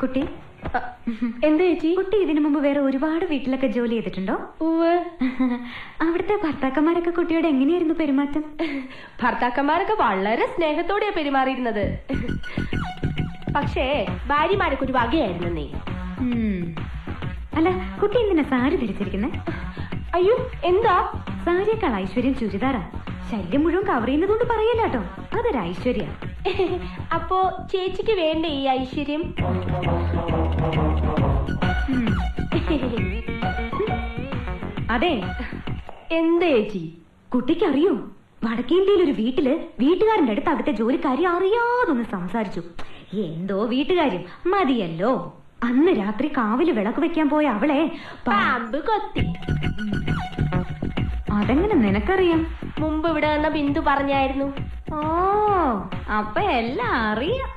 കുട്ടി എന്താ ചേച്ചി? കുട്ടി ഇതിനു മുമ്പ് വേറെ ഒരുപാട് വീട്ടിലൊക്കെ ജോലി ചെയ്തിട്ടുണ്ടോ? അവിടുത്തെ ഭർത്താക്കന്മാരൊക്കെ കുട്ടിയോട് എങ്ങനെയായിരുന്നു പെരുമാറ്റം? ഭർത്താക്കന്മാരൊക്കെ വളരെ സ്നേഹത്തോടെയാ പെരുമാറിയിരുന്നത്. പക്ഷേ ഭാര്യമാരൊക്കെ ഒരു വകയായിരുന്നേ. അല്ല, കുട്ടി എന്തിനാ സാരി ധരിച്ചിരിക്കുന്നെ? അയ്യോ, എന്താ? സാരിയേക്കാൾ ഐശ്വര്യം ചുരിദാറാ. ശല്യം മുഴുവൻ കവർ ചെയ്യുന്നതുകൊണ്ട് പറയല്ല കേട്ടോ, അതൊരു ഐശ്വര്യ. അപ്പോ ചേച്ചിക്ക് വേണ്ടേ ഈ ഐശ്വര്യം? അതെ. എന്താ ചേച്ചി? കുട്ടിക്ക് അറിയോ, വടക്കേന്ത്യയിൽ ഒരു വീട്ടില് വീട്ടുകാരന്റെ അടുത്ത് അവിടുത്തെ ജോലിക്കാരി അറിയാതൊന്ന് സംസാരിച്ചു. എന്തോ വീട്ടുകാര്യം മതിയല്ലോ. അന്ന് രാത്രി കാവില് വിളക്ക് വെക്കാൻ പോയ അവളെ പാമ്പ് കൊത്തി. അതെങ്ങനെ നിനക്കറിയാം? മുമ്പ് ഇവിടെ വന്ന ബിന്ദു പറഞ്ഞായിരുന്നു. ഓ, അപ്പൊ എല്ലാം അറിയാം.